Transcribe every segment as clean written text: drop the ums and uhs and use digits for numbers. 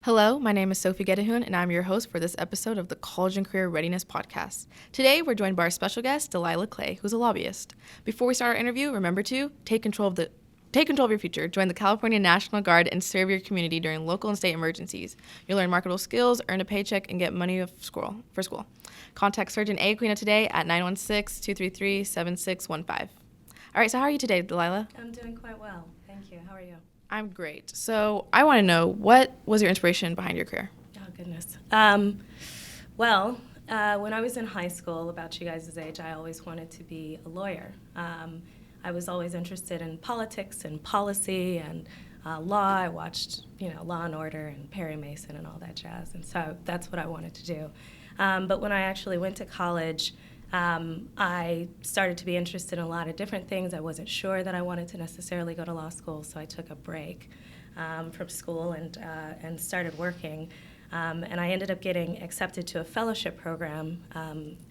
Hello, my name is Sophie Gedahun, and I'm your host for this episode of the College and Career Readiness Podcast. Today, we're joined by our special guest, Delilah Clay, who's a lobbyist. Before we start our interview, remember to take control of your future. Join the California National Guard and serve your community during local and state emergencies. You'll learn marketable skills, earn a paycheck, and get money for school. Contact Surgeon A. Aquina today at 916-233-7615. All right, so how are you today, Delilah? I'm doing quite well. Thank you. How are you? I'm great. So I want to know, what was your inspiration behind your career? Oh, goodness. When I was in high school, about you guys' age, I always wanted to be a lawyer. I was always interested in politics and policy and law. I watched, Law and Order and Perry Mason and all that jazz, and so that's what I wanted to do. But when I actually went to college, I started to be interested in a lot of different things. I wasn't sure that I wanted to necessarily go to law school, so I took a break from school and started working. And I ended up getting accepted to a fellowship program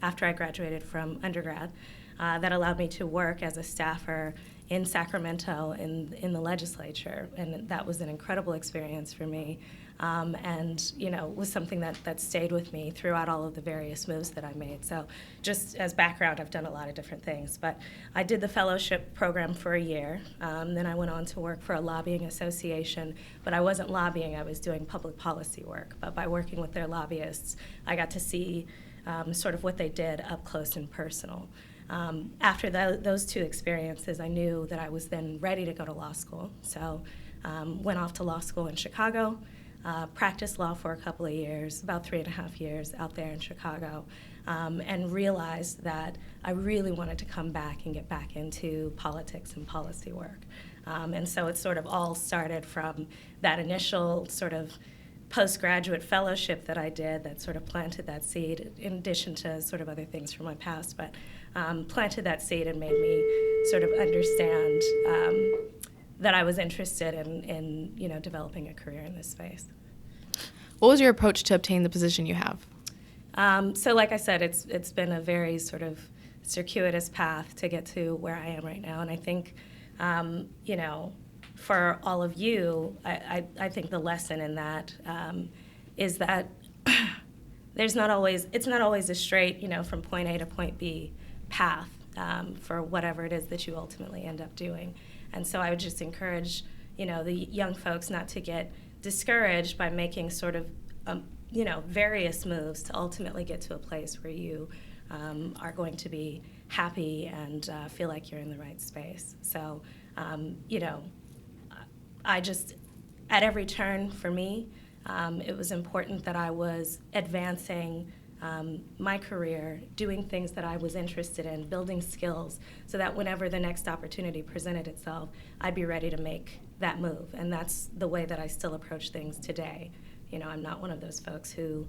after I graduated from undergrad that allowed me to work as a staffer in Sacramento in the legislature, and that was an incredible experience for me. And was something that stayed with me throughout all of the various moves that I made. So just as background, I've done a lot of different things. But I did the fellowship program for a year. Then I went on to work for a lobbying association. But I wasn't lobbying, I was doing public policy work. But by working with their lobbyists, I got to see sort of what they did up close and personal. After those two experiences, I knew that I was then ready to go to law school. So went off to law school in Chicago. Practiced law for a couple of years, about 3.5 years out there in Chicago, and realized that I really wanted to come back and get back into politics and policy work. And so it sort of all started from that initial sort of postgraduate fellowship that I did that sort of planted that seed, in addition to sort of other things from my past, but planted that seed and made me sort of understand that I was interested in developing a career in this space. What was your approach to obtain the position you have? So like I said, it's been a very sort of circuitous path to get to where I am right now. And I think, for all of you, I think the lesson in that is that it's not always a straight, from point A to point B path for whatever it is that you ultimately end up doing. And so I would just encourage, the young folks not to get discouraged by making sort of, various moves to ultimately get to a place where you are going to be happy and feel like you're in the right space. So, I just, at every turn for me, it was important that I was advancing my career, doing things that I was interested in, building skills, so that whenever the next opportunity presented itself, I'd be ready to make that move. And that's the way that I still approach things today. I'm not one of those folks who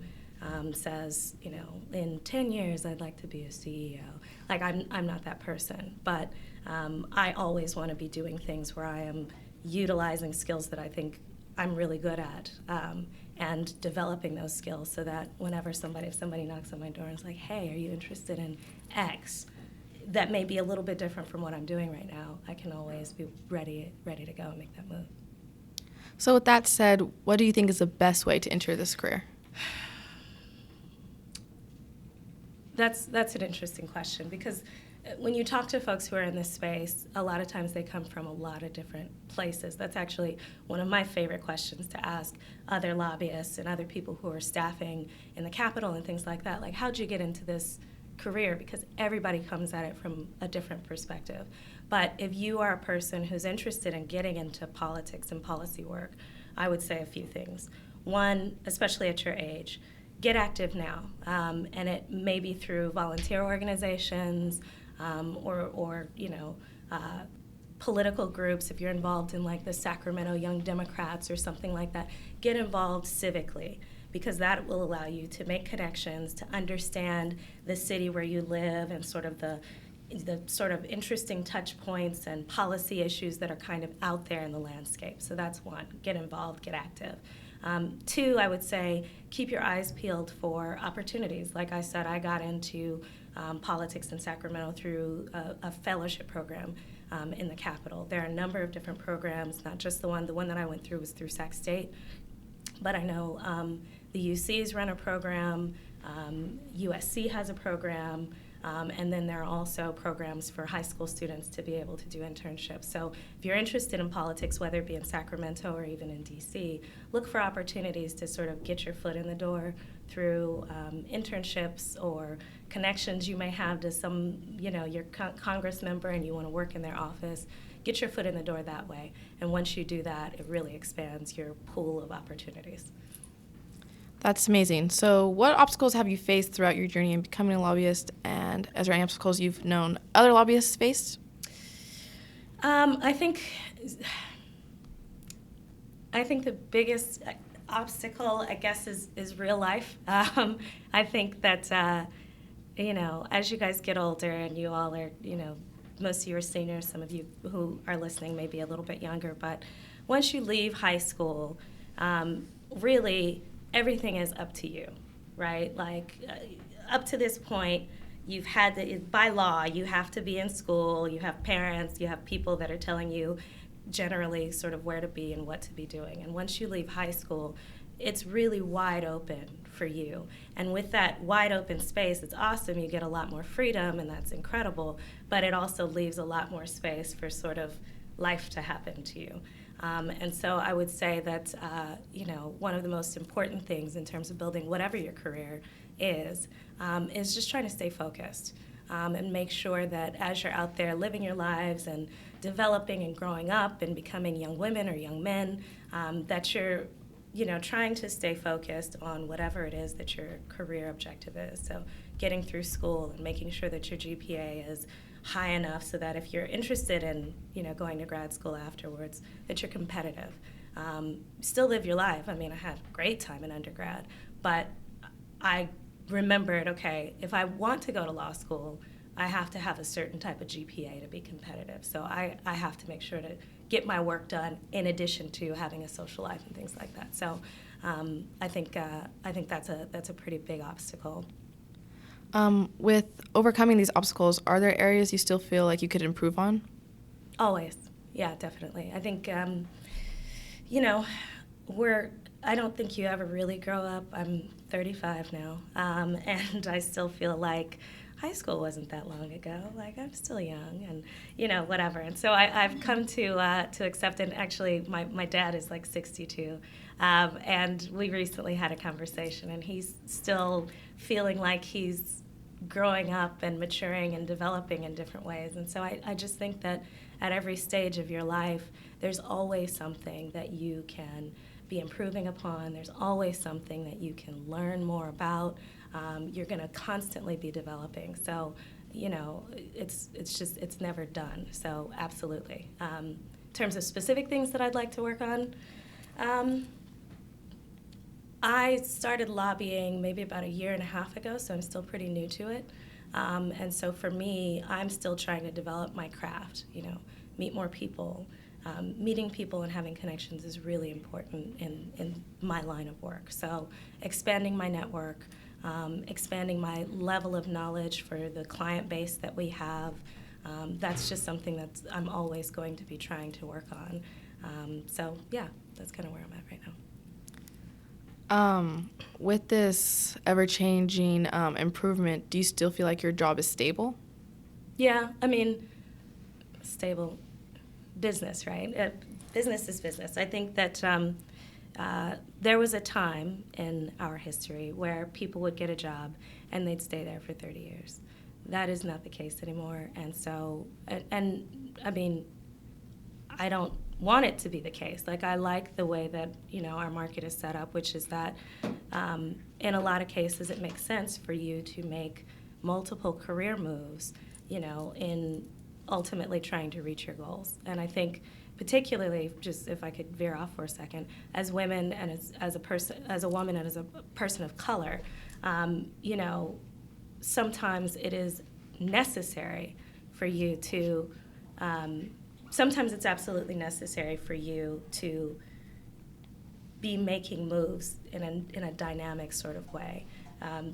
says, in 10 years I'd like to be a CEO. Like, I'm not that person. But I always want to be doing things where I am utilizing skills that I think I'm really good at, and developing those skills so that if somebody knocks on my door and is like, hey, are you interested in X? That may be a little bit different from what I'm doing right now. I can always be ready to go and make that move. So with that said, what do you think is the best way to enter this career? That's an interesting question, because when you talk to folks who are in this space, a lot of times they come from a lot of different places. That's actually one of my favorite questions to ask other lobbyists and other people who are staffing in the Capitol and things like that. Like, how'd you get into this career? Because everybody comes at it from a different perspective. But if you are a person who's interested in getting into politics and policy work, I would say a few things. One, especially at your age, get active now. And it may be through volunteer organizations, or political groups. If you're involved in like the Sacramento Young Democrats or something like that, get involved civically, because that will allow you to make connections, to understand the city where you live and sort of the sort of interesting touch points and policy issues that are kind of out there in the landscape. So that's one, get involved, get active. Two, I would say, keep your eyes peeled for opportunities. Like I said, I got into politics in Sacramento through a fellowship program in the Capitol. There are a number of different programs, not just the one. The one that I went through was through Sac State. But I know the UCs run a program, USC has a program, and then there are also programs for high school students to be able to do internships. So if you're interested in politics, whether it be in Sacramento or even in DC, look for opportunities to sort of get your foot in the door through internships or connections you may have to some, your Congress member and you want to work in their office. Get your foot in the door that way. And once you do that, it really expands your pool of opportunities. That's amazing. So what obstacles have you faced throughout your journey in becoming a lobbyist, and is there any obstacles you've known other lobbyists face? I think the biggest obstacle, I guess, is real life. I think that, as you guys get older and you all are, most of you are seniors, some of you who are listening may be a little bit younger, but once you leave high school, really everything is up to you, right? Like up to this point, you've had to, by law, you have to be in school, you have parents, you have people that are telling you generally sort of where to be and what to be doing. And once you leave high school, it's really wide open for you. And with that wide open space, it's awesome. You get a lot more freedom, and that's incredible. But it also leaves a lot more space for sort of life to happen to you. And so I would say that, one of the most important things in terms of building whatever your career is just trying to stay focused and make sure that as you're out there living your lives and developing and growing up and becoming young women or young men, that you're trying to stay focused on whatever it is that your career objective is. So getting through school and making sure that your GPA is high enough so that if you're interested in, going to grad school afterwards, that you're competitive. Still live your life. I mean, I had a great time in undergrad, but I remembered, okay, if I want to go to law school, I have to have a certain type of GPA to be competitive. So I have to make sure to get my work done in addition to having a social life and things like that. So I think that's a pretty big obstacle. With overcoming these obstacles, are there areas you still feel like you could improve on? Always. Yeah, definitely. I think, I don't think you ever really grow up. I'm 35 now, and I still feel like high school wasn't that long ago. Like, I'm still young and, whatever. And so I've come to accept, and actually my dad is like 62, and we recently had a conversation, and he's still feeling like he's growing up and maturing and developing in different ways. And so I just think that at every stage of your life, there's always something that you can be improving upon. There's always something that you can learn more about. You're going to constantly be developing. So, it's never done. So absolutely. In terms of specific things that I'd like to work on, I started lobbying maybe about a year and a half ago, so I'm still pretty new to it. And so for me, I'm still trying to develop my craft, meet more people. Meeting people and having connections is really important in my line of work. So expanding my network, expanding my level of knowledge for the client base that we have, that's just something that I'm always going to be trying to work on. So yeah, that's kind of where I'm at right now. With this ever-changing improvement, do you still feel like your job is stable? Yeah, I mean, stable business, right? Business is business. I think that there was a time in our history where people would get a job and they'd stay there for 30 years. That is not the case anymore. And so, and I mean, I don't want it to be the case. Like, I like the way that, our market is set up, which is that in a lot of cases it makes sense for you to make multiple career moves, in ultimately trying to reach your goals. And I think particularly, just if I could veer off for a second, as women and as a woman and as a person of color, sometimes it is necessary for you to sometimes it's absolutely necessary for you to be making moves in a dynamic sort of way.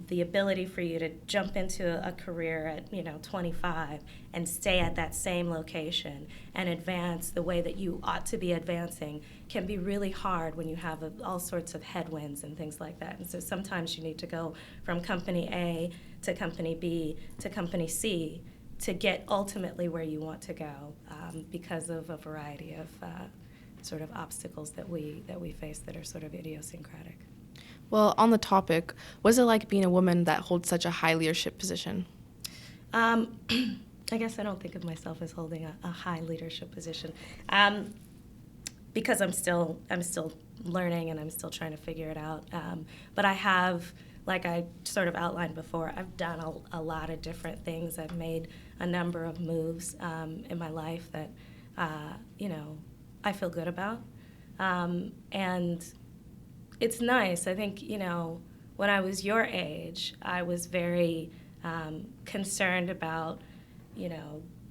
the ability for you to jump into a career at 25 and stay at that same location and advance the way that you ought to be advancing can be really hard when you have all sorts of headwinds and things like that. And so sometimes you need to go from company A to company B to company C to get ultimately where you want to go, because of a variety of sort of obstacles that we face that are sort of idiosyncratic. Well, on the topic, what's it like being a woman that holds such a high leadership position? I guess I don't think of myself as holding a high leadership position, because I'm still learning and I'm still trying to figure it out. But I have, like I sort of outlined before, I've done a lot of different things. I've made a number of moves in my life that I feel good about, and it's nice. I think, when I was your age, I was very concerned about,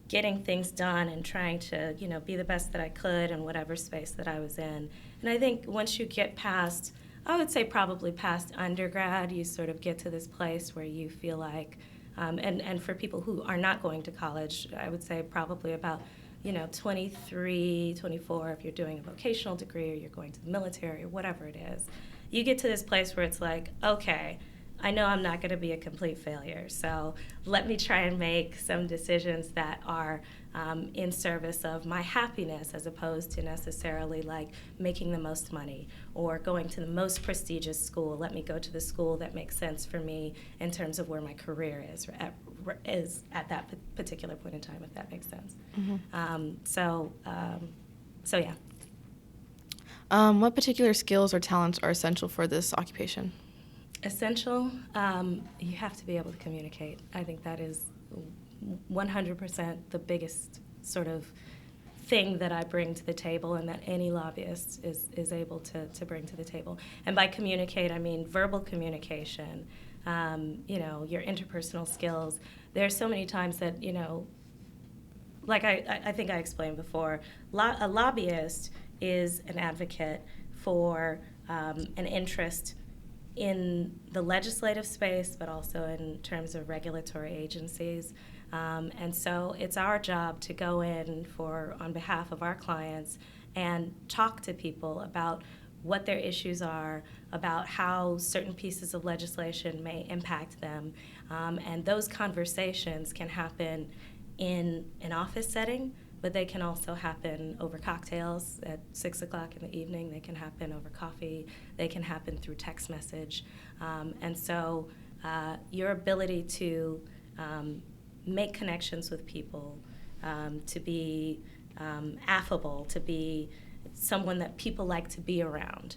getting things done and trying to, be the best that I could in whatever space that I was in. And I think once you get past, I would say probably past undergrad, you sort of get to this place where you feel like, and for people who are not going to college, I would say probably about 23, 24, if you're doing a vocational degree or you're going to the military or whatever it is, you get to this place where it's like, okay, I know I'm not going to be a complete failure, so let me try and make some decisions that are in service of my happiness as opposed to necessarily like making the most money or going to the most prestigious school. Let me go to the school that makes sense for me in terms of where my career is at that particular point in time, if that makes sense. Mm-hmm. So yeah. What particular skills or talents are essential for this occupation? Essential, you have to be able to communicate. I think that is 100% the biggest sort of thing that I bring to the table and that any lobbyist is able to bring to the table. And by communicate, I mean verbal communication, your interpersonal skills. There are so many times that, like I think I explained before, a lobbyist is an advocate for an interest in the legislative space, but also in terms of regulatory agencies. And so it's our job to go in on behalf of our clients and talk to people about what their issues are, about how certain pieces of legislation may impact them. And those conversations can happen in an office setting, but they can also happen over cocktails at 6 o'clock in the evening. They can happen over coffee. They can happen through text message. And so your ability to make connections with people, to be affable, to be someone that people like to be around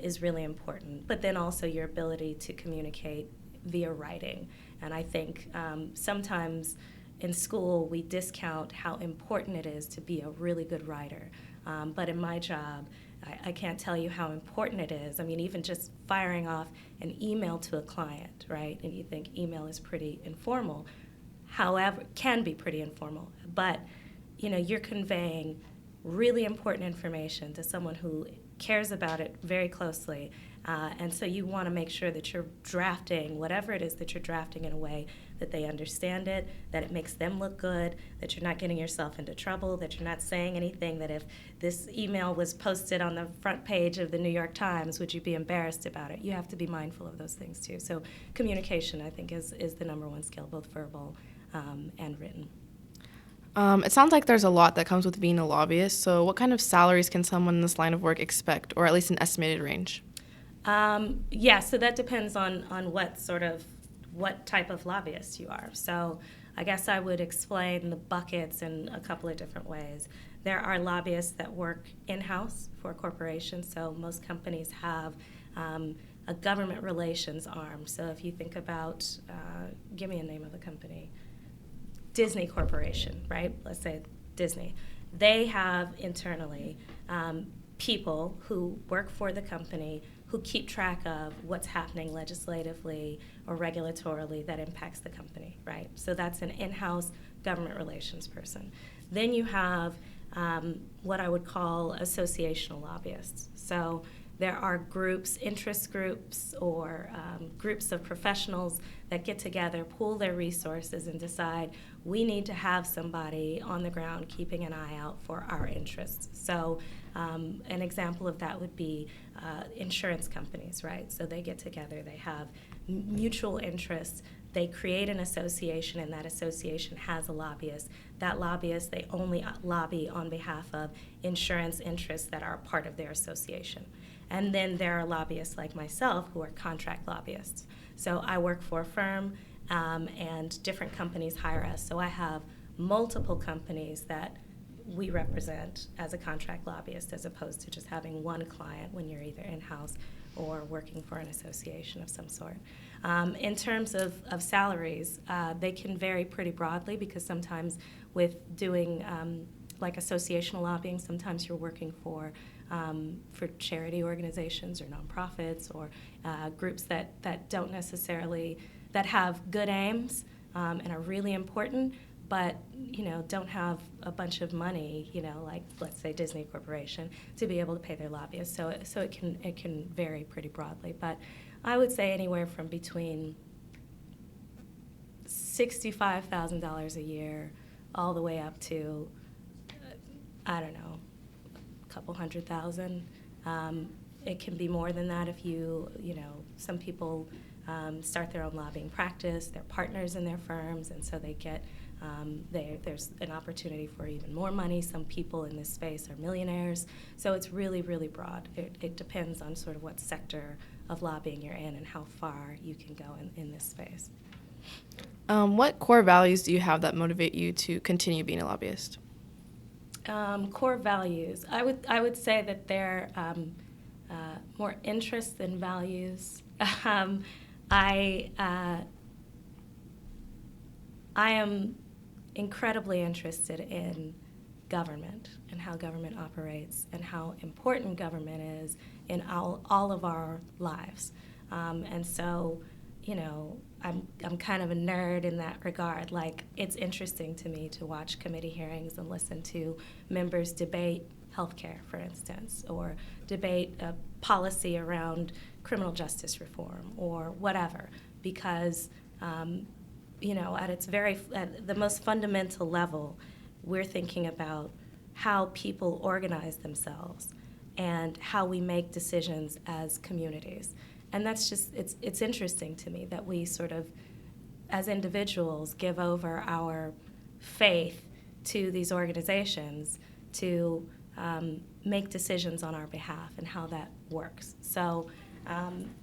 is really important. But then also your ability to communicate via writing. And I think sometimes in school, we discount how important it is to be a really good writer. But in my job, I can't tell you how important it is. I mean, even just firing off an email to a client, right? And you think email is pretty informal. However, can be pretty informal. But, you're conveying really important information to someone who cares about it very closely. And so you want to make sure that you're drafting whatever it is that you're drafting in a way that they understand it, that it makes them look good, that you're not getting yourself into trouble, that you're not saying anything that if this email was posted on the front page of the New York Times, would you be embarrassed about it? You have to be mindful of those things too. So communication, I think, is the number one skill, both verbal and written. It sounds like there's a lot that comes with being a lobbyist. So what kind of salaries can someone in this line of work expect, or at least an estimated range? So that depends on what type of lobbyist you are. So I guess I would explain the buckets in a couple of different ways. There are lobbyists that work in-house for corporations. So most companies have a government relations arm. So if you think about, give me a name of a company. Disney Corporation, right? Let's say Disney. They have internally people who work for the company who keep track of what's happening legislatively or regulatorily that impacts the company, right? So that's an in-house government relations person. Then you have what I would call associational lobbyists. So there are groups, interest groups, or groups of professionals that get together, pool their resources, and decide we need to have somebody on the ground keeping an eye out for our interests. So an example of that would be insurance companies, right? So they get together, they have mutual interests, they create an association, and that association has a lobbyist. That lobbyist, they only lobby on behalf of insurance interests that are part of their association. And then there are lobbyists like myself who are contract lobbyists. So I work for a firm, and different companies hire us. So I have multiple companies that we represent as a contract lobbyist, as opposed to just having one client when you're either in-house or working for an association of some sort. In terms of salaries, they can vary pretty broadly, because sometimes with doing like associational lobbying, sometimes you're working for charity organizations or nonprofits, or groups that don't necessarily, that have good aims and are really important, but don't have a bunch of money, like let's say Disney Corporation, to be able to pay their lobbyists. So it can vary pretty broadly, but I would say anywhere from between $65,000 a year all the way up to I don't know, a couple $100,000. It can be more than that if some people start their own lobbying practice, they're partners in their firms, and so they get, there's an opportunity for even more money. Some people in this space are millionaires. So it's really, really broad. It depends on sort of what sector of lobbying you're in and how far you can go in this space. What core values do you have that motivate you to continue being a lobbyist? Core values. I would say that they're more interests than values. I am incredibly interested in government and how government operates and how important government is in all of our lives. And so, I'm kind of a nerd in that regard. Like, it's interesting to me to watch committee hearings and listen to members debate healthcare, for instance, or debate a policy around criminal justice reform or whatever, because at the most fundamental level, we're thinking about how people organize themselves and how we make decisions as communities. And that's just, it's interesting to me that we sort of, as individuals, give over our faith to these organizations to make decisions on our behalf and how that works. So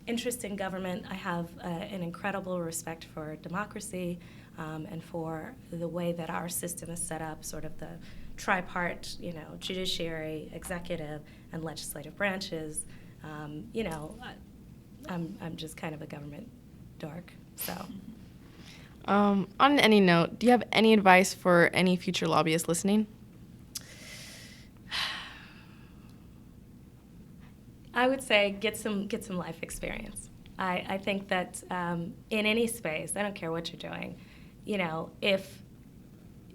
interest in government, I have an incredible respect for democracy and for the way that our system is set up, sort of the tripart, judiciary, executive, and legislative branches. I'm just kind of a government dork, so. On any note, do you have any advice for any future lobbyists listening? I would say get some life experience. I think that in any space, I don't care what you're doing, if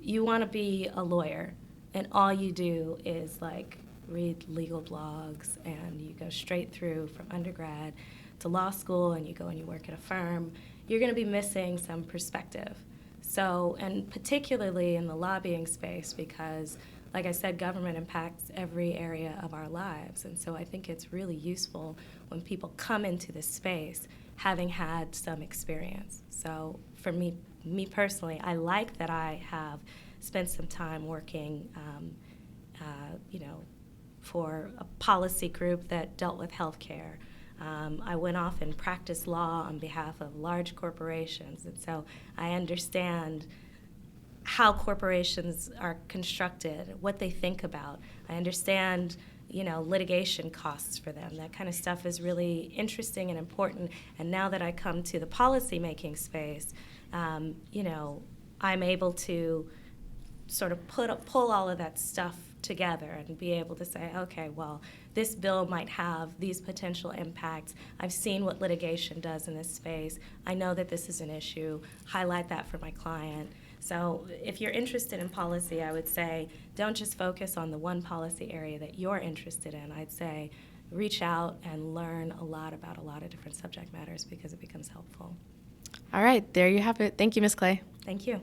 you want to be a lawyer and all you do is like read legal blogs and you go straight through from undergrad to law school and you go and you work at a firm, you're going to be missing some perspective. So, and particularly in the lobbying space, because like I said, government impacts every area of our lives. And so I think it's really useful when people come into this space having had some experience. So for me personally, I like that I have spent some time working, for a policy group that dealt with healthcare. I went off and practiced law on behalf of large corporations, and so I understand how corporations are constructed, what they think about. I understand, litigation costs for them. That kind of stuff is really interesting and important. And now that I come to the policy-making space, I'm able to sort of pull all of that stuff together and be able to say, okay, well, this bill might have these potential impacts. I've seen what litigation does in this space. I know that this is an issue. Highlight that for my client. So if you're interested in policy, I would say don't just focus on the one policy area that you're interested in. I'd say reach out and learn a lot about a lot of different subject matters because it becomes helpful. All right, there you have it. Thank you, Ms. Clay. Thank you.